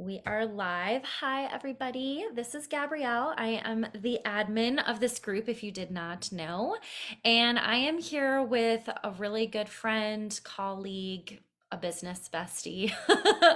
We are live. Hi, everybody. This is Gabrielle. I am the admin of this group, if you did not know. And I am here with a really good friend, colleague, a business bestie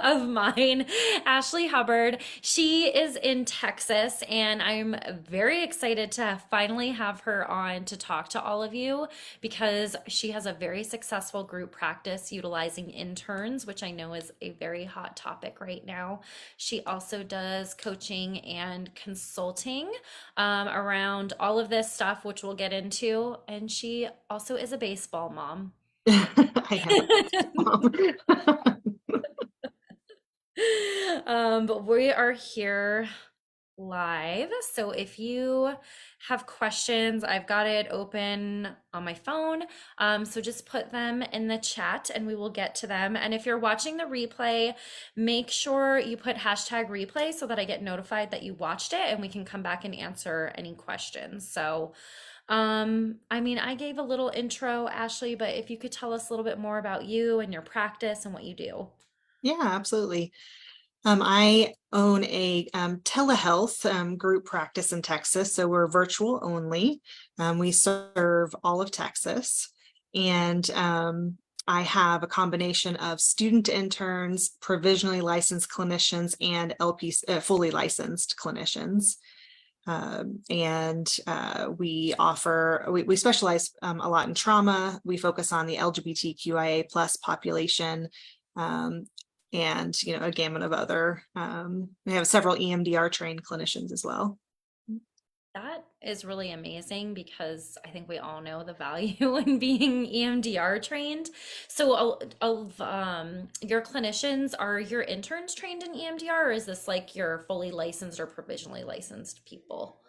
of mine, Ashley Hubbard. She is in Texas, and I'm very excited to finally have her on to talk to all of you because she has a very successful group practice utilizing interns, which I know is a very hot topic right now. She also does coaching and consulting around all of this stuff, which we'll get into. And she also is a baseball mom. I am a baseball mom. But we are here live. So if you have questions, I've got it open on my phone. So just put them in the chat and we will get to them. And if you're watching the replay, make sure you put hashtag replay so that I get notified that you watched it and we can come back and answer any questions. So, I gave a little intro, Ashley, but if you could tell us a little bit more about you and your practice and what you do. Yeah, absolutely. I own a telehealth group practice in Texas, so we're virtual only. We serve all of Texas, and I have a combination of student interns, provisionally licensed clinicians, and fully licensed clinicians. We specialize a lot in trauma. We focus on the LGBTQIA plus population, and a gamut of other. We have several EMDR trained clinicians as well. That is really amazing because I think we all know the value in being EMDR trained. So, your clinicians, are your interns trained in EMDR, or is this like your fully licensed or provisionally licensed people?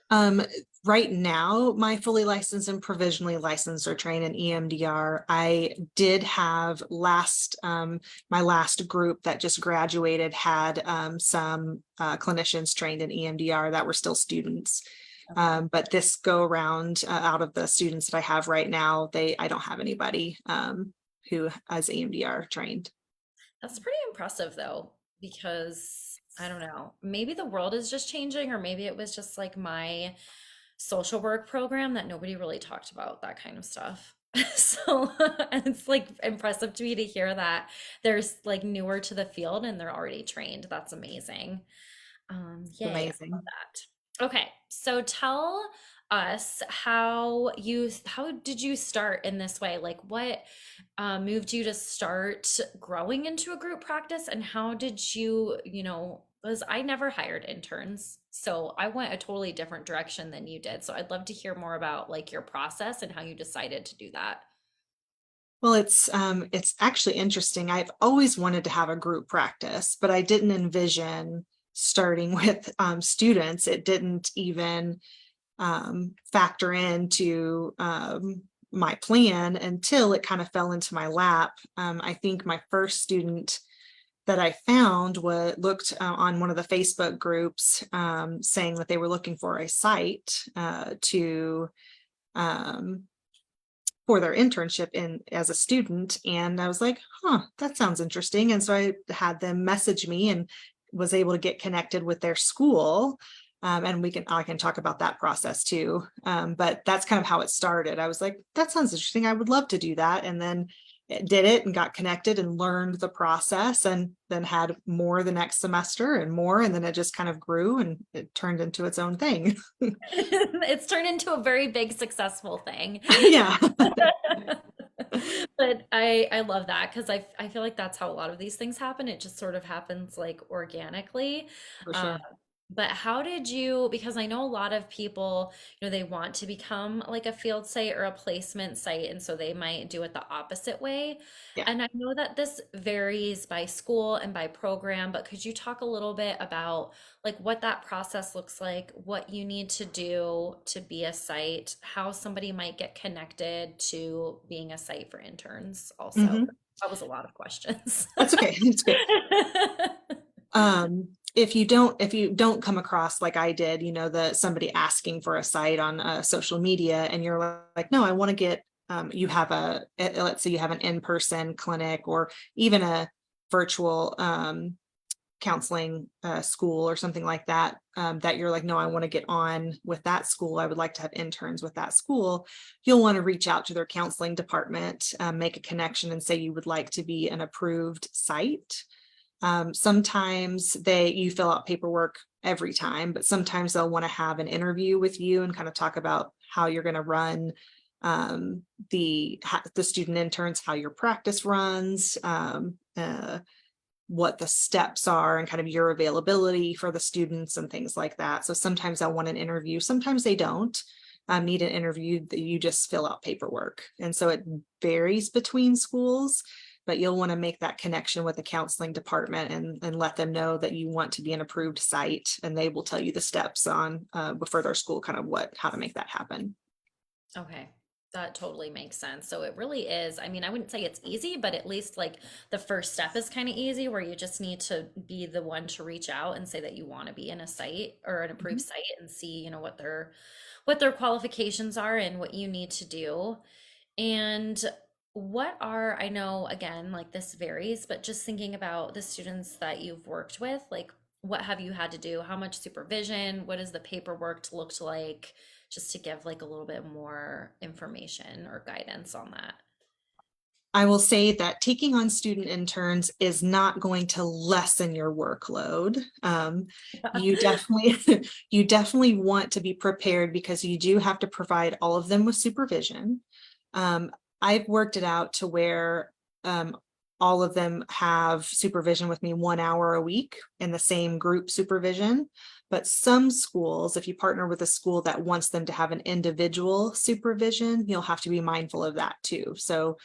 Um, right now, my fully licensed and provisionally licensed are trained in EMDR. I did have my last group that just graduated had some clinicians trained in EMDR that were still students. Okay. But this go around, out of the students that I have right now, I don't have anybody who is EMDR trained. That's pretty impressive though, because I don't know, maybe the world is just changing, or maybe it was just like my social work program that nobody really talked about that kind of stuff. So and it's like impressive to me to hear that there's like newer to the field and they're already trained. That's amazing. Yay, I love Amazing. that. Okay, so tell us how did you start in this way? Like what moved you to start growing into a group practice, and how did because I never hired interns, so I went a totally different direction than you did. So I'd love to hear more about like your process and how you decided to do that. Well, it's actually interesting. I've always wanted to have a group practice, but I didn't envision starting with students. It didn't even factor into my plan until it kind of fell into my lap. I think my first student that I found looked on one of the Facebook groups, saying that they were looking for a site to um, for their internship in as a student. And I was like, that sounds interesting. And so I had them message me and was able to get connected with their school. And I can talk about that process too. But that's kind of how it started. I was like, that sounds interesting. I would love to do that. And then did it and got connected and learned the process, and then had more the next semester and more. And then it just kind of grew and it turned into its own thing. It's turned into a very big successful thing. Yeah, But I love that because I feel like that's how a lot of these things happen. It just sort of happens like organically. for Um, sure. but how did you, because I know a lot of people, they want to become like a field site or a placement site, and so they might do it the opposite way. Yeah. And I know that this varies by school and by program, but could you talk a little bit about like what that process looks like, what you need to do to be a site, how somebody might get connected to being a site for interns also? Mhm. That was a lot of questions. That's okay. It's good. If you don't come across like I did, somebody asking for a site on social media, and you're like, no, I want to get, you have let's say you have an in-person clinic or even a virtual counseling school or something like that, that you're like, no, I want to get on with that school. I would like to have interns with that school. You'll want to reach out to their counseling department, make a connection and say you would like to be an approved site. Sometimes you fill out paperwork every time, but sometimes they'll want to have an interview with you and kind of talk about how you're going to run the student interns, how your practice runs, what the steps are and kind of your availability for the students and things like that. So sometimes they'll want an interview, sometimes they don't need an interview, that you just fill out paperwork. And so it varies between schools, but you'll want to make that connection with the counseling department and let them know that you want to be an approved site, and they will tell you the steps on for their school, kind of how to make that happen. Okay. That totally makes sense. So it really is. I mean, I wouldn't say it's easy, but at least like the first step is kind of easy, where you just need to be the one to reach out and say that you want to be in a site or an approved Mhm. site, and see, what their qualifications are and what you need to do. And I know again, like this varies, but just thinking about the students that you've worked with, like what have you had to do? How much supervision? What does the paperwork to look like? Just to give like a little bit more information or guidance on that. I will say that taking on student interns is not going to lessen your workload. You definitely, you definitely want to be prepared, because you do have to provide all of them with supervision. Um, I've worked it out to where all of them have supervision with me 1 hour a week in the same group supervision. But some schools, if you partner with a school that wants them to have an individual supervision, you'll have to be mindful of that too. So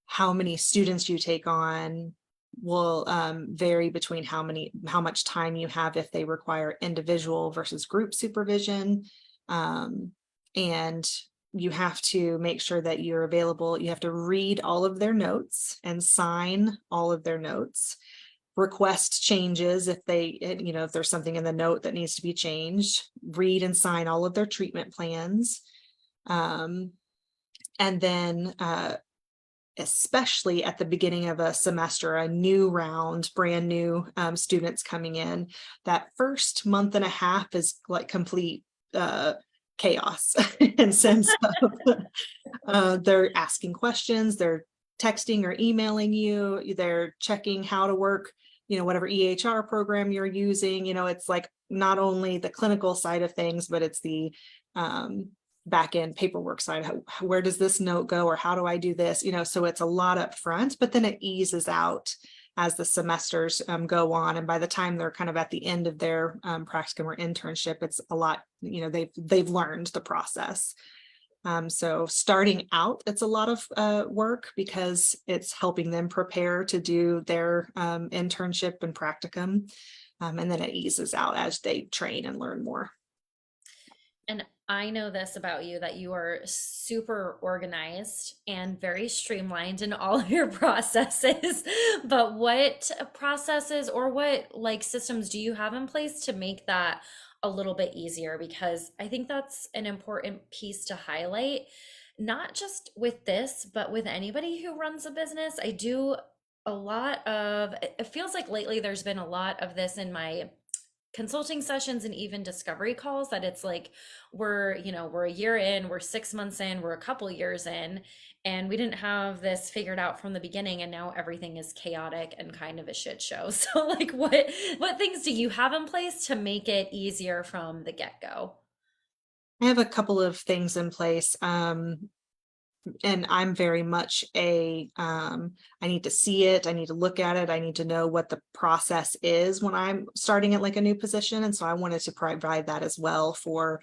how many students you take on will vary between how much time you have if they require individual versus group supervision. And you have to make sure that you're available. You have to read all of their notes and sign all of their notes, request changes if if there's something in the note that needs to be changed, read and sign all of their treatment plans. And then especially at the beginning of a semester, a new round, brand new students coming in, that first month and a half is like complete chaos in sense of they're asking questions, they're texting or emailing you, they're checking how to work, whatever EHR program you're using. It's like not only the clinical side of things, but it's the back end paperwork side. Where does this note go, or how do I do this? So it's a lot up front, but then it eases out as the semesters go on, and by the time they're kind of at the end of their practicum or internship, it's a lot. They've learned the process. So starting out, it's a lot of work, because it's helping them prepare to do their internship and practicum, and then it eases out as they train and learn more. And I know this about you, that you are super organized and very streamlined in all of your processes. But what processes or what like systems do you have in place to make that a little bit easier? Because I think that's an important piece to highlight, not just with this, but with anybody who runs a business. I do a lot of, it feels like lately there's been a lot of this in my consulting sessions and even discovery calls, that it's like we're a year in, we're 6 months in, we're a couple years in, and we didn't have this figured out from the beginning, and now everything is chaotic and kind of a shit show. So like what things do you have in place to make it easier from the get-go? I have a couple of things in place. And I'm very much I need to see it, I need to look at it, I need to know what the process is when I'm starting at like a new position. And so I wanted to provide that as well for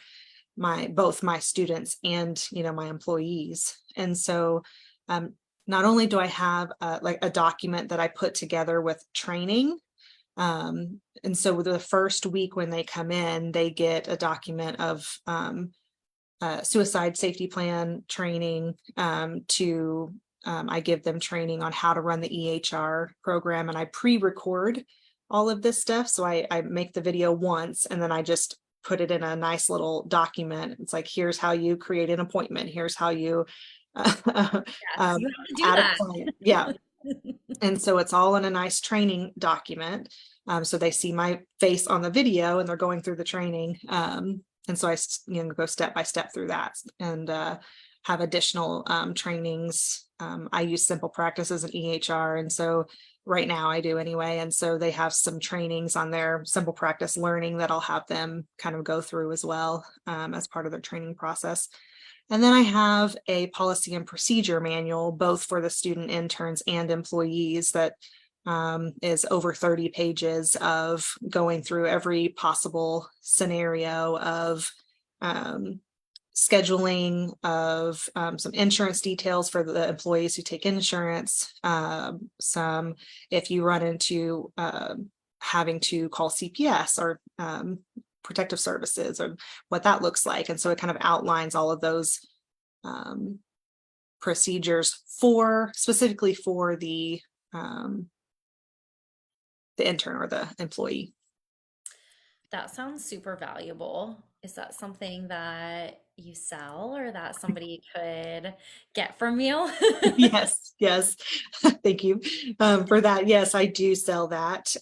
both my students and my employees. And so not only do I have like a document that I put together with training, and so with the first week when they come in, they get a document of suicide safety plan training. I give them training on how to run the EHR program, and I pre-record all of this stuff. So I make the video once, and then I just put it in a nice little document. It's like, here's how you create an appointment. Here's how you Yes, you have to do add a that. client. Yeah. And so it's all in a nice training document. So they see my face on the video and they're going through the training. And so I go step by step through that, and have additional trainings. I use Simple Practice as an EHR, and so right now I do anyway. And so they have some trainings on their Simple Practice learning that I'll have them kind of go through as well, as part of their training process. And then I have a policy and procedure manual, both for the student interns and employees, that is over 30 pages of going through every possible scenario of scheduling, of some insurance details for the employees who take insurance, some if you run into having to call CPS or protective services, or what that looks like. And so it kind of outlines all of those procedures specifically for the intern or the employee. That sounds super valuable. Is that something that you sell or that somebody could get from you? Yes, yes. Thank you for that. Yes, I do sell that.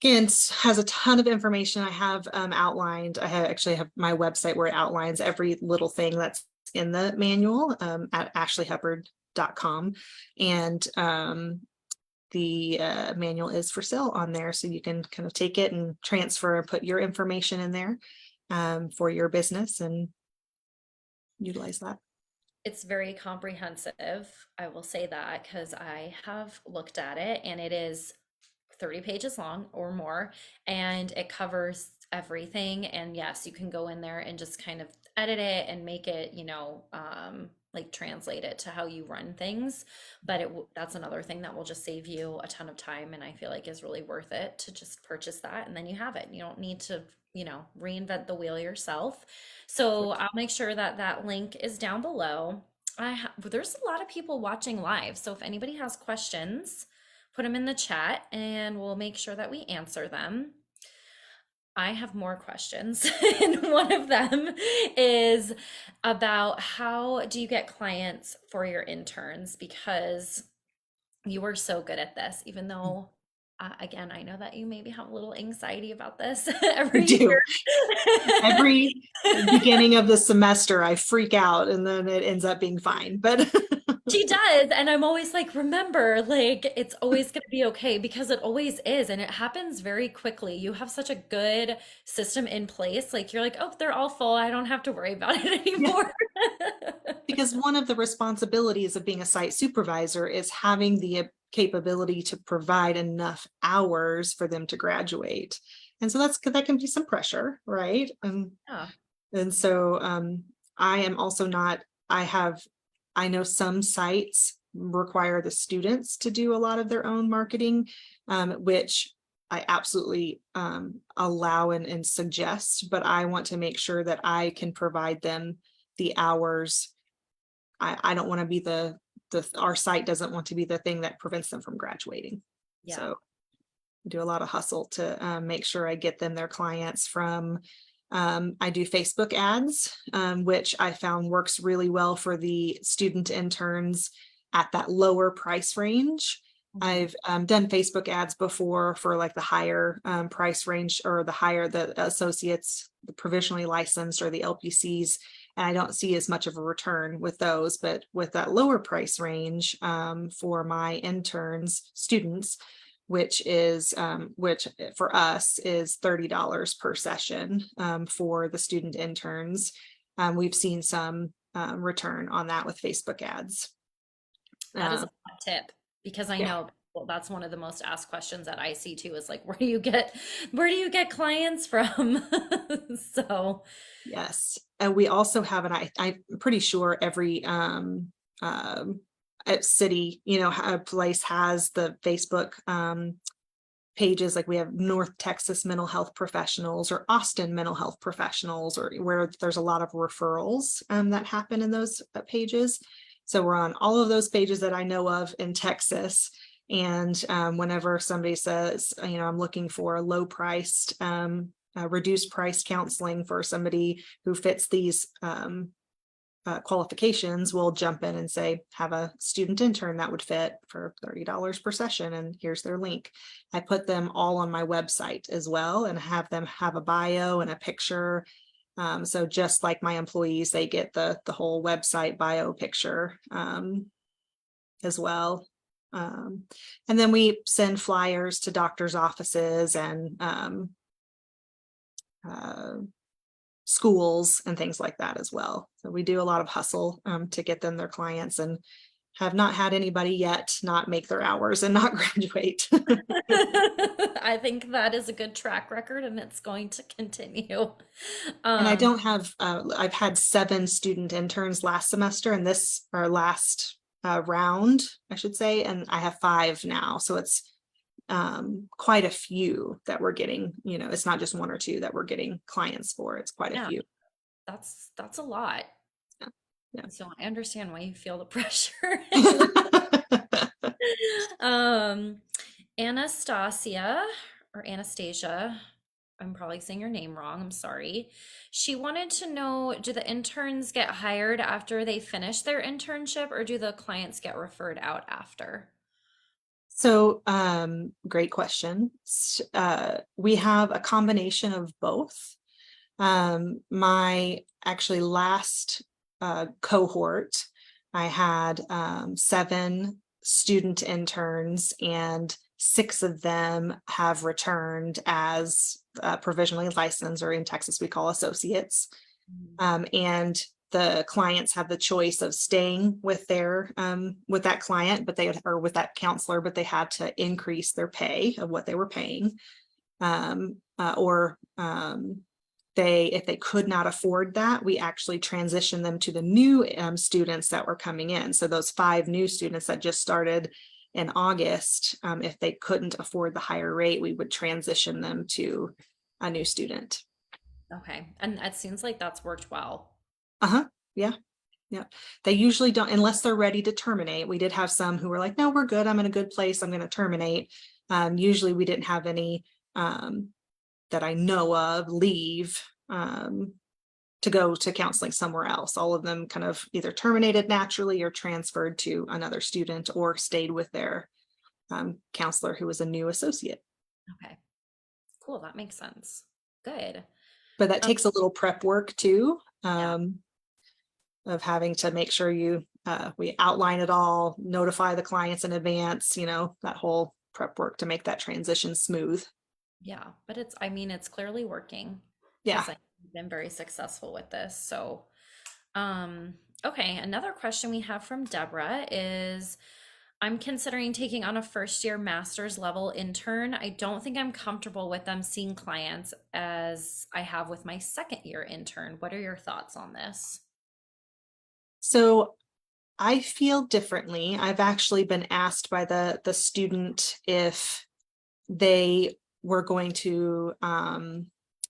Again, has a ton of information. I have outlined. Actually have my website where it outlines every little thing that's in the manual at ashleyhubbard.com. And the manual is for sale on there, so you can kind of take it and transfer and put your information in there for your business and utilize that. It's very comprehensive. I will say that because I have looked at it and it is 30 pages long or more, and it covers everything. And yes, you can go in there and just kind of edit it and make it, like translate it to how you run things. But that's another thing that will just save you a ton of time, and I feel like is really worth it to just purchase that, and then you have it. You don't need to, reinvent the wheel yourself. So I'll make sure that that link is down below. There's a lot of people watching live, so if anybody has questions, put them in the chat and we'll make sure that we answer them. I have more questions, and one of them is about how do you get clients for your interns? Because you are so good at this, even though, again, I know that you maybe have a little anxiety about this I every do. year. Every beginning of the semester, I freak out, and then it ends up being fine. But She does. And I'm always like, remember, like, it's always going to be okay, because it always is. And it happens very quickly. You have such a good system in place. Like, you're like, oh, they're all full. I don't have to worry about it anymore. because one of the responsibilities of being a site supervisor is having the capability to provide enough hours for them to graduate. And so that can be some pressure, right? Yeah. And so I am also not, I know some sites require the students to do a lot of their own marketing, which I absolutely allow and suggest, but I want to make sure that I can provide them the hours. I don't want to be our site doesn't want to be the thing that prevents them from graduating. Yeah. So I do a lot of hustle to make sure I get them their clients from. I do Facebook ads, which I found works really well for the student interns at that lower price range. I've done Facebook ads before for like the higher price range, or the associates, the provisionally licensed, or the LPCs. And I don't see as much of a return with those, but with that lower price range for my interns, students, which for us is $30 per session for the student interns. We've seen some return on that with Facebook ads. That is a hot tip, because I Yeah. know, well, that's one of the most asked questions that I see too, is like, where do you get clients from? So Yes. And we also have, and I'm pretty sure every city, a place has the Facebook pages. Like we have North Texas mental health professionals, or Austin mental health professionals, or where there's a lot of referrals that happen in those pages. So we're on all of those pages that I know of in Texas. And whenever somebody says, I'm looking for a low priced, reduced price counseling for somebody who fits these qualifications, we'll jump in and say, have a student intern that would fit for $30 per session, and here's their link. I put them all on my website as well and have them have a bio and a picture. So just like my employees, they get the whole website bio picture as well. And then we send flyers to doctors' offices and schools and things like that as well. So we do a lot of hustle to get them their clients, and have not had anybody yet not make their hours and not graduate. I think that is a good track record and it's going to continue. And I Um, don't have, I've had 7 student interns last semester, and this, our last round, I should say, and I have 5 now. So it's quite a few that we're getting, it's not just 1 or 2 that we're getting clients for, it's quite a yeah, few. that's a lot. Yeah. So I understand why you feel the pressure. Yeah. Um, Anastasia or Anastasia, I'm probably saying your name wrong. I'm sorry. She wanted to know, do the interns get hired after they finish their internship, or do the clients get referred out after? So, great question. We have a combination of both. My actually last cohort, I had 7 student interns, and 6 of them have returned as provisionally licensed, or in Texas we call associates. And the clients have the choice of staying with their with that client, but or with that counselor, but they had to increase their pay of what they were paying, or if they could not afford that, we actually transitioned them to the new students that were coming in. So those 5 new students that just started in August, if they couldn't afford the higher rate, we would transition them to a new student. Okay. And it seems like that's worked well. Uh-huh. Yeah. Yeah. They usually don't, unless they're ready to terminate. We did have some who were like, no, we're good. I'm in a good place. I'm going to terminate. Usually we didn't have any that I know of leave to go to counseling somewhere else. All of them kind of either terminated naturally or transferred to another student, or stayed with their counselor who was a new associate. Okay. Cool. That makes sense. Good. But that takes a little prep work too, Yeah. of having to make sure we outline it all, notify the clients in advance, that whole prep work to make that transition smooth. Yeah. But I mean, it's clearly working Yeah. because I've been very successful with this. So, okay. Another question we have from Deborah is, I'm considering taking on a first year master's level intern. I don't think I'm comfortable with them seeing clients as I have with my second year intern. What are your thoughts on this? So I feel differently. I've actually been asked by the student if they were going to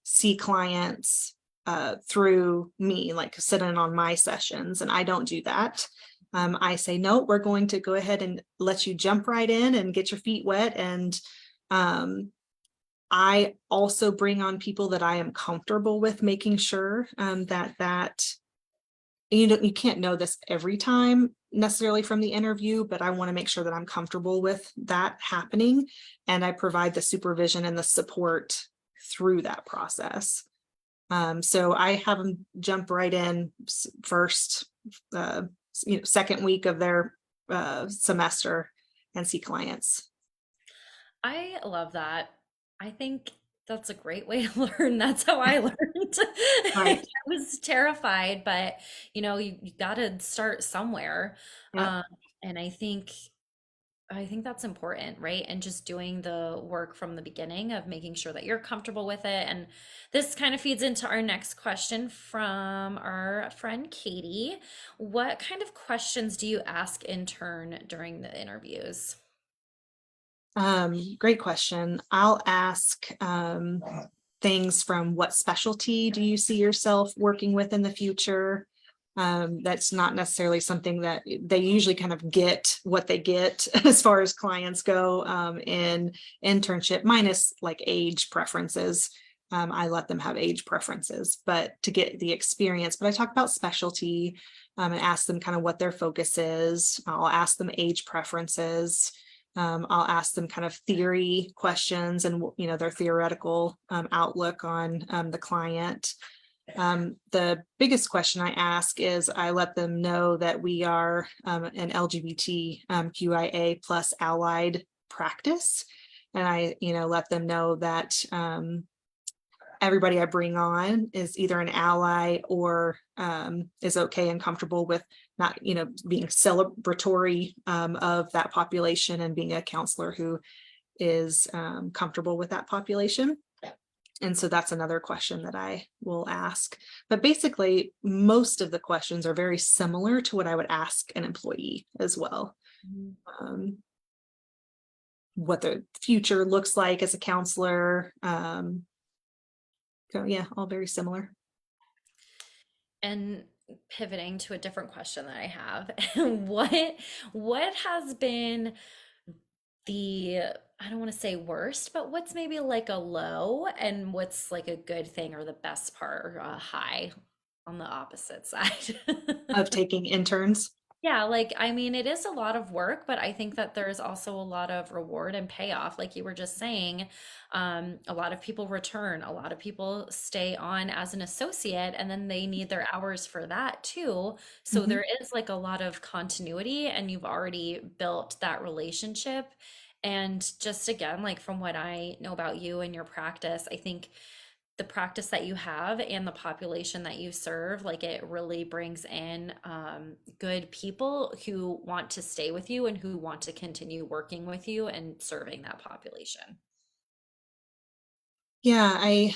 see clients through me, like sit in on my sessions, and I don't do that. I say, no, we're going to go ahead and let you jump right in and get your feet wet. And I also bring on people that I am comfortable with, making sure that you can't know this every time necessarily from the interview, but I want to make sure that I'm comfortable with that happening, and I provide the supervision and the support through that process. So I have them jump right in first, second week of their semester and see clients. I love that. I think that's a great way to learn. That's how I learned. I Right. was terrified, but you got to start somewhere. Yeah. Um, and I think that's important, right? And just doing the work from the beginning of making sure that you're comfortable with it. And this kind of feeds into our next question from our friend Katie. What kind of questions do you ask intern during the interviews? Great question. I'll ask things from, what specialty do you see yourself working with in the future? That's not necessarily something that they usually kind of get what they get as far as clients go in internship, minus like age preferences. I let them have age preferences, but to get the experience. But I talk about specialty and ask them kind of what their focus is. I'll ask them age preferences. I'll ask them kind of theory questions and their theoretical outlook on the client. The biggest question I ask is I let them know that we are an LGBTQIA plus allied practice. And I, let them know that everybody I bring on is either an ally or is okay and comfortable with not, being celebratory of that population and being a counselor who is comfortable with that population. And so that's another question that I will ask. But basically, most of the questions are very similar to what I would ask an employee as well. What the future looks like as a counselor. So yeah, all very similar. And pivoting to a different question that I have, what has been the, I don't want to say worst, but what's maybe like a low and what's like a good thing or the best part or a high on the opposite side? Of taking interns. Yeah, like I mean, it is a lot of work, but I think that there's also a lot of reward and payoff. Like you were just saying, a lot of people return, a lot of people stay on as an associate, and then they need their hours for that too. So Mhm. there is like a lot of continuity, and you've already built that relationship. And just again, like from what I know about you and your practice, I think the practice that you have and the population that you serve, like it really brings in good people who want to stay with you and who want to continue working with you and serving that population. Yeah, I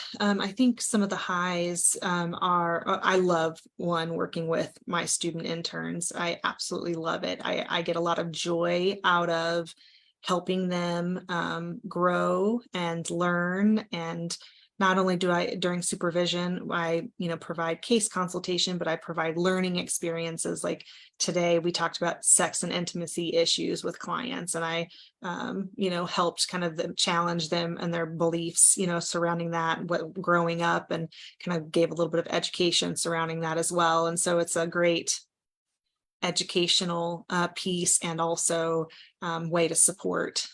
think some of the highs are I love one working with my student interns. I absolutely love it. I get a lot of joy out of helping them grow and learn. And not only do I during supervision, I provide case consultation, but I provide learning experiences. Like today, we talked about sex and intimacy issues with clients, and I helped kind of challenge them and their beliefs, surrounding that, what growing up, and kind of gave a little bit of education surrounding that as well. And so it's a great educational piece and also way to support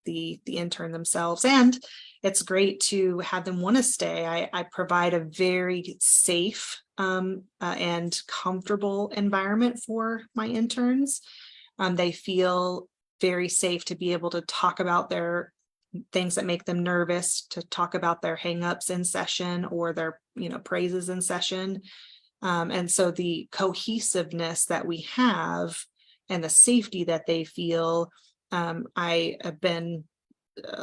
the intern themselves. And it's great to have them want to stay. I provide a very safe and comfortable environment for my interns. They feel very safe to be able to talk about their things that make them nervous, to talk about their hangups in session or their praises in session. And so the cohesiveness that we have and the safety that they feel, I have been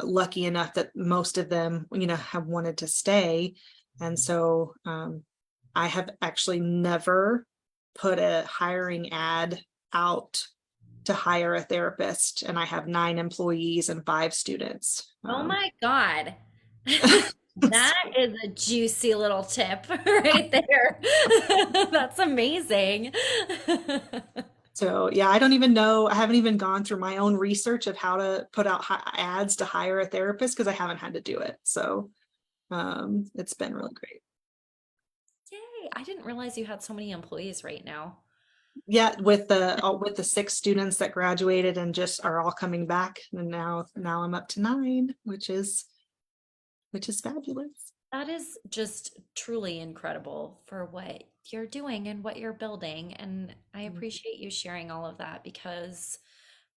lucky enough that most of them have wanted to stay. And so I have actually never put a hiring ad out to hire a therapist, and I have 9 employees and 5 students. Oh my God. That is a juicy little tip right there. That's amazing. So yeah, I don't even know. I haven't even gone through my own research of how to put out ads to hire a therapist because I haven't had to do it. So it's been really great. Yay. I didn't realize you had so many employees right now. Yeah, with the 6 students that graduated and just are all coming back, and now I'm up to 9, which is fabulous. That is just truly incredible for what you're doing and what you're building. And I appreciate you sharing all of that because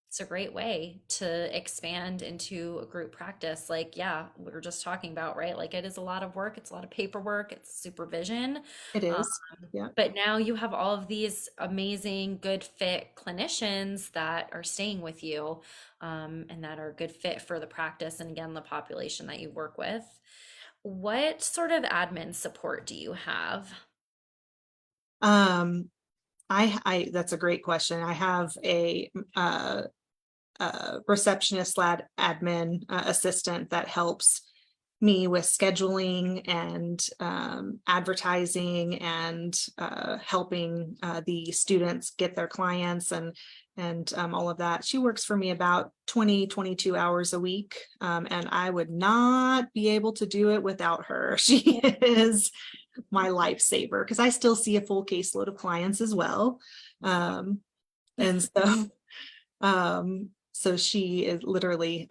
it's a great way to expand into a group practice. Like, yeah, we were just talking about, right? Like, it is a lot of work, it's a lot of paperwork, it's supervision. It Um, is. Yeah, but now you have all of these amazing, good fit clinicians that are staying with you and that are a good fit for the practice and again, the population that you work with. What sort of admin support do you have? um I that's a great question. I have a receptionist / admin assistant that helps me with scheduling and advertising and helping the students get their clients and and all of that. She works for me about 20, 22 hours a week. And I would not be able to do it without her. She is my lifesaver because I still see a full caseload of clients as well. And so so she is literally,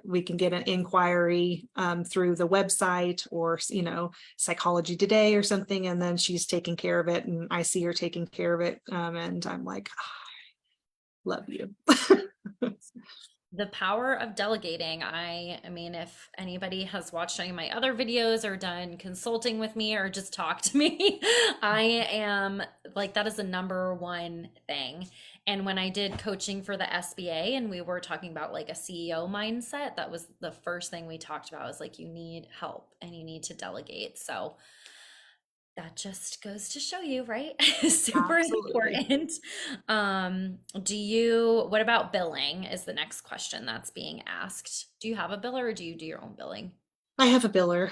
we can get an inquiry through the website or, Psychology Today or something, and then she's taking care of it, and I see her taking care of it, and I'm like, love you. The power of delegating. I mean, if anybody has watched any of my other videos or done consulting with me or just talked to me, I am like, that is the number one thing. And when I did coaching for the SBA and we were talking about like a CEO mindset, that was the first thing we talked about, was like, you need help and you need to delegate. So that just goes to show you, right? Super Absolutely. important. What about billing is the next question that's being asked. Do you have a biller or do you do your own billing? I have a biller.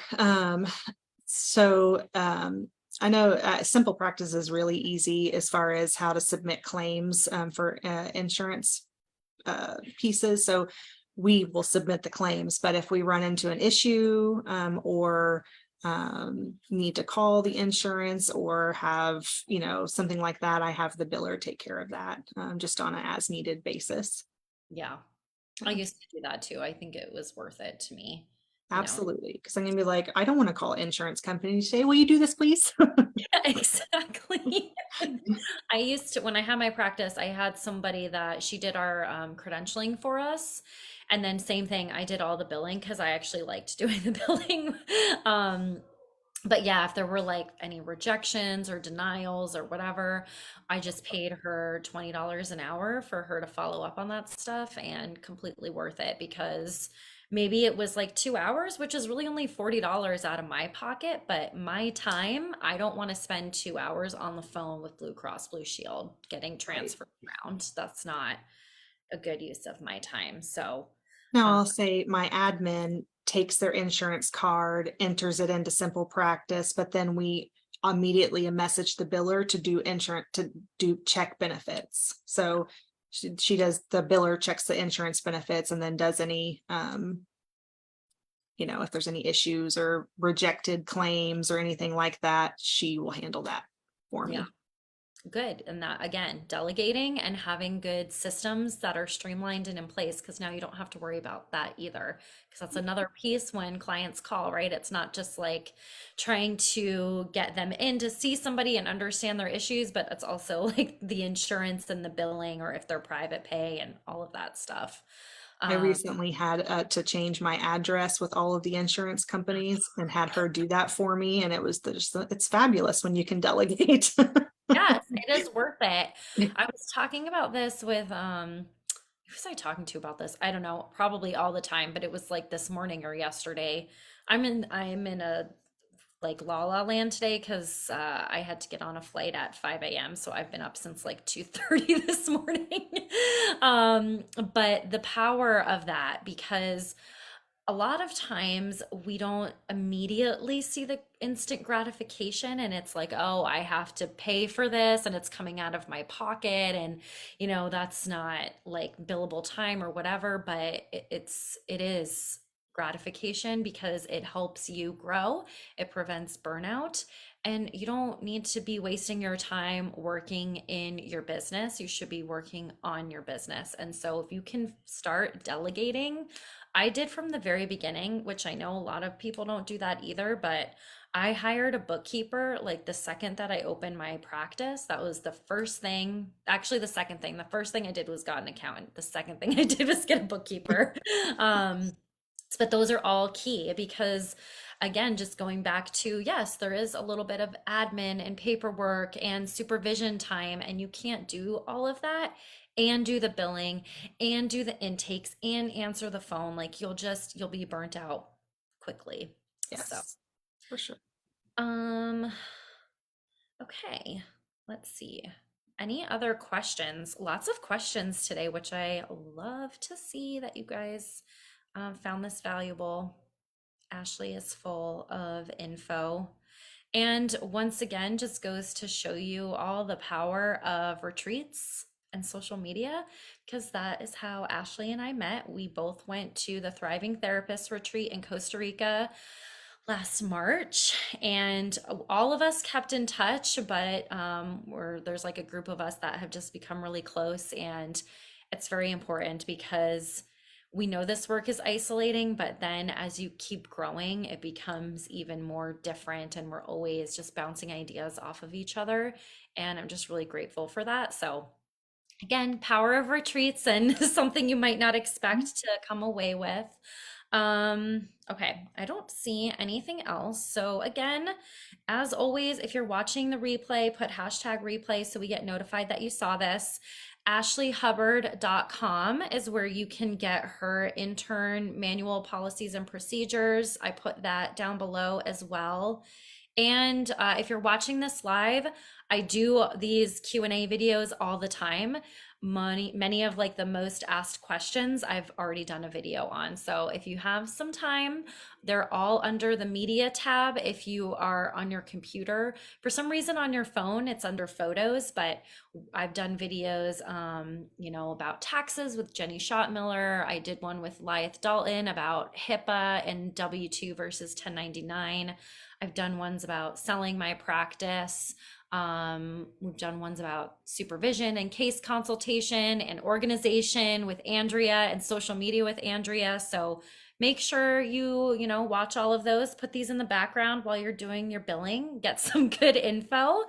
I know Simple Practice is really easy as far as how to submit claims for insurance pieces. So we will submit the claims, but if we run into an issue or need to call the insurance or have, something like that, I have the biller take care of that just on an as needed basis. Yeah, I used to do that too. I think it was worth it to me, you know. Absolutely. Because I'm gonna be like, I don't want to call insurance company to say, will you do this, please? Exactly. I used to, when I had my practice, I had somebody that she did our credentialing for us. And then same thing, I did all the billing because I actually liked doing the billing. Um, but yeah, if there were like any rejections or denials or whatever, I just paid her $20 an hour for her to follow up on that stuff, and completely worth it because maybe it was like 2 hours, which is really only $40 out of my pocket, but my time, I don't want to spend 2 hours on the phone with Blue Cross Blue Shield getting Right. transferred around. That's not a good use of my time. So, Now uh, I'll say my admin takes their insurance card, enters it into Simple Practice, but then we immediately message the biller to do insurance, to do check benefits. So she does, the biller checks the insurance benefits and then does any if there's any issues or rejected claims or anything like that, she will handle that for yeah. me. Good. And that, again, delegating and having good systems that are streamlined and in place, because now you don't have to worry about that either. Because that's another piece when clients call, right? It's not just like trying to get them in to see somebody and understand their issues, but it's also like the insurance and the billing, or if they're private pay and all of that stuff. I Um, recently had to change my address with all of the insurance companies and had her do that for me. And it was it's fabulous when you can delegate. yes, it is worth it. I was talking about this with who was I talking to about this? I don't know, probably all the time, but it was like this morning or yesterday. I'm in a like la la land today because I had to get on a flight at 5 a.m. So I've been up since like 2:30 this morning. But the power of that, because a lot of times we don't immediately see the instant gratification, and it's like, oh, I have to pay for this and it's coming out of my pocket, and that's not like billable time or whatever, but it is gratification because it helps you grow, it prevents burnout, and you don't need to be wasting your time working in your business. You should be working on your business. And so if you can start delegating, I did from the very beginning, which I know a lot of people don't do that either, but I hired a bookkeeper like the second that I opened my practice. That was the first thing, actually the second thing. The first thing I did was got an accountant. The second thing I did was get a bookkeeper. Um, but those are all key because, again, just going back to, yes, there is a little bit of admin and paperwork and supervision time, and you can't do all of that and do the billing and do the intakes and answer the phone. Like you'll be burnt out quickly. So, Yes, for sure. um, okay, let's see. Any other questions? Lots of questions today, which I love to see that you guys found this valuable. Ashley is full of info. And once again, just goes to show you all the power of retreats and social media, because that is how Ashley and I met. We both went to the Thriving Therapist Retreat in Costa Rica last March, and all of us kept in touch, but there's like a group of us that have just become really close, and it's very important because we know this work is isolating, but then as you keep growing, it becomes even more different, and we're always just bouncing ideas off of each other, and I'm just really grateful for that. So again, power of retreats and something you might not expect to come away with. Okay, I don't see anything else. So again, as always, if you're watching the replay, put hashtag replay so we get notified that you saw this. AshleyHubbard.com is where you can get her intern manual policies and procedures. I put that down below as well. And if you're watching this live, I do these Q&A videos all the time. Many of like the most asked questions I've already done a video on. So if you have some time, they're all under the media tab. If you are on your computer, for some reason on your phone, it's under photos, but I've done videos, about taxes with Jenny Schottmiller. I did one with Lyeth Dalton about HIPAA and W-2 versus 1099. I've done ones about selling my practice. We've done ones about supervision and case consultation and organization with Andrea and social media with Andrea. So make sure you watch all of those, put these in the background while you're doing your billing, get some good info.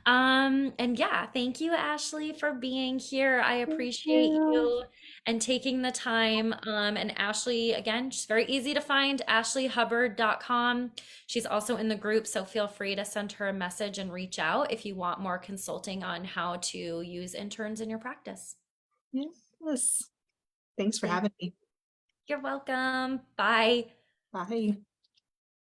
And yeah, thank you, Ashley, for being here. I appreciate you and taking the time. And Ashley, again, she's very easy to find, ashleyhubbard.com. She's also in the group, so feel free to send her a message and reach out if you want more consulting on how to use interns in your practice. Yes. Thanks for having me. You're welcome. Bye. Bye.